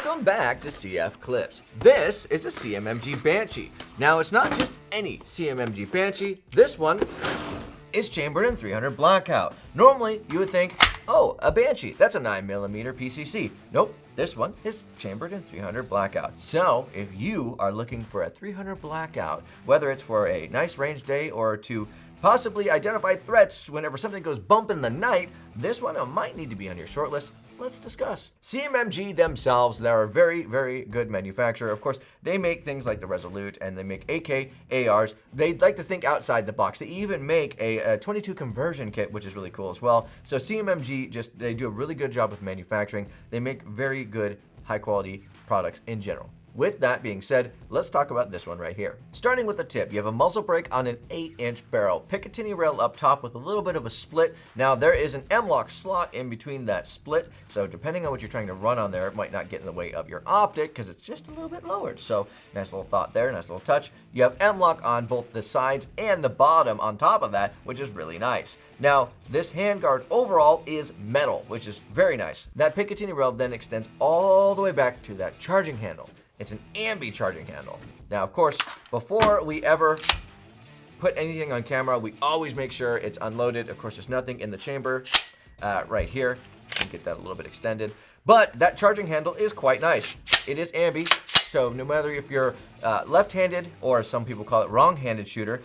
Welcome back to CF Clips. This is a CMMG Banshee. Now, it's not just any CMMG Banshee. This one is chambered in 300 blackout. Normally, you would think, oh, a Banshee, that's a 9mm PCC. Nope, this one is chambered in 300 blackout. So, if you are looking for a 300 blackout, whether it's for a nice range day or to possibly identify threats whenever something goes bump in the night, this one might need to be on your shortlist. Let's discuss. CMMG themselves, they're a very, very good manufacturer. Of course, they make things like the Resolute and they make AK, ARs. They like to think outside the box. They even make a 22 conversion kit, which is really cool as well. So CMMG, they do a really good job with manufacturing. They make very good, high quality products in general. With that being said, let's talk about this one right here. Starting with the tip, you have a muzzle brake on an 8-inch barrel, Picatinny rail up top with a little bit of a split. Now there is an M-lock slot in between that split, so depending on what you're trying to run on there, it might not get in the way of your optic because it's just a little bit lowered. So nice little thought there, nice little touch. You have M-lock on both the sides and the bottom on top of that, which is really nice. Now this handguard overall is metal, which is very nice. That Picatinny rail then extends all the way back to that charging handle. It's an ambi charging handle. Now, of course, before we ever put anything on camera, we always make sure it's unloaded. Of course, there's nothing in the chamber right here. You can get that a little bit extended. But that charging handle is quite nice. It is ambi, so no matter if you're left-handed, or some people call it wrong-handed shooter,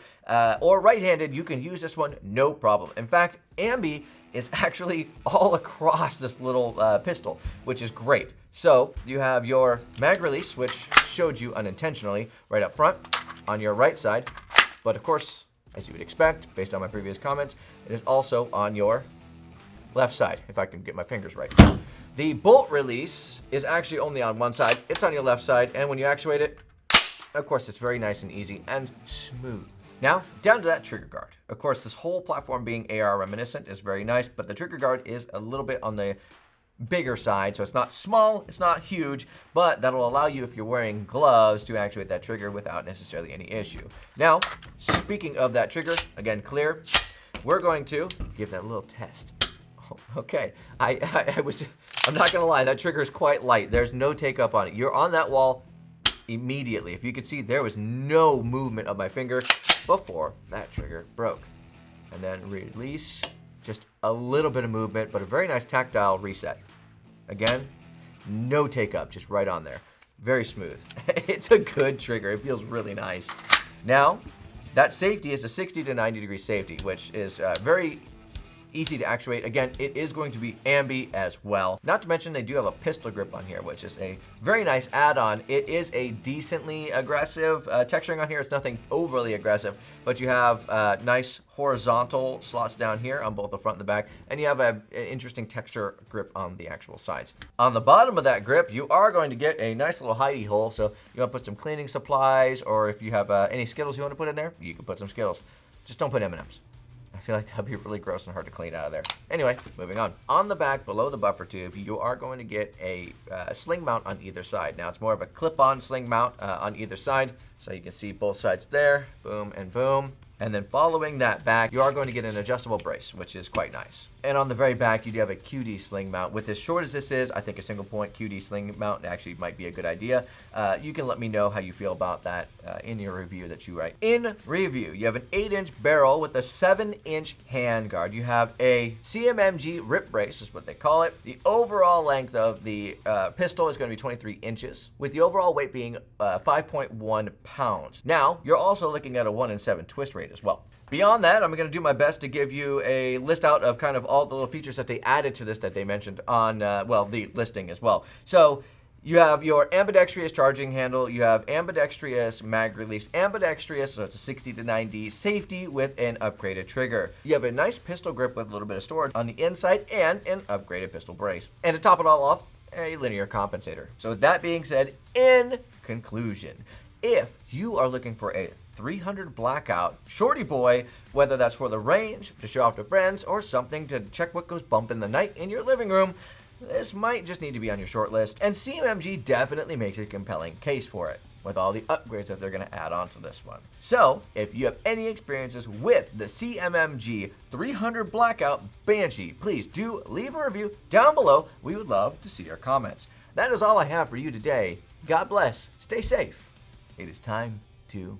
or right-handed, you can use this one, no problem. In fact, ambi is actually all across this little pistol, which is great. So you have your mag release, which showed you unintentionally right up front on your right side. But of course, as you would expect, based on my previous comments, it is also on your left side, if I can get my fingers right. The bolt release is actually only on one side. It's on your left side, and when you actuate it, of course, it's very nice and easy and smooth. Now, down to that trigger guard. Of course, this whole platform being AR reminiscent is very nice, but the trigger guard is a little bit on the bigger side, so it's not small, it's not huge, but that'll allow you, if you're wearing gloves, to actuate that trigger without necessarily any issue. Now, speaking of that trigger, again, clear, we're going to give that a little test. Okay, I'm not gonna lie, that trigger is quite light. There's no take up on it. You're on that wall immediately. If you could see, there was no movement of my finger before that trigger broke. And then release, just a little bit of movement, but a very nice tactile reset. Again, no take up, just right on there. Very smooth. It's a good trigger. It feels really nice. Now, that safety is a 60 to 90 degree safety, which is very easy to actuate. Again, it is going to be ambi as well. Not to mention they do have a pistol grip on here, which is a very nice add-on. It is a decently aggressive texturing on here. It's nothing overly aggressive, but you have nice horizontal slots down here on both the front and the back, and you have an interesting texture grip on the actual sides. On the bottom of that grip, you are going to get a nice little hidey hole, so you want to put some cleaning supplies, or if you have any Skittles you want to put in there, you can put some Skittles. Just don't put M&Ms. I feel like that'd be really gross and hard to clean out of there. Anyway, moving on. On the back, below the buffer tube, you are going to get a sling mount on either side. Now, it's more of a clip-on sling mount on either side, so you can see both sides there, boom and boom. And then following that back, you are going to get an adjustable brace, which is quite nice. And on the very back, you do have a QD sling mount. With as short as this is, I think a single point QD sling mount actually might be a good idea. You can let me know how you feel about that in your review that you write. In review, you have an 8-inch barrel with a 7-inch handguard. You have a CMMG rip brace, is what they call it. The overall length of the pistol is going to be 23 inches, with the overall weight being 5.1 pounds. Now, you're also looking at a 1 in 7 twist rate as well. Beyond that, I'm going to do my best to give you a list out of kind of all the little features that they added to this that they mentioned on, the listing as well. So you have your ambidextrous charging handle, you have ambidextrous mag release, ambidextrous, so it's a 60 to 90 safety with an upgraded trigger. You have a nice pistol grip with a little bit of storage on the inside and an upgraded pistol brace. And to top it all off, a linear compensator. So with that being said, in conclusion, if you are looking for a 300 blackout shorty boy, whether that's for the range, to show off to friends, or something to check what goes bump in the night in your living room, this might just need to be on your short list, and CMMG definitely makes a compelling case for it, with all the upgrades that they're going to add on to this one. So, if you have any experiences with the CMMG 300 Blackout Banshee, please do leave a review down below. We would love to see your comments. That is all I have for you today. God bless. Stay safe. It is time to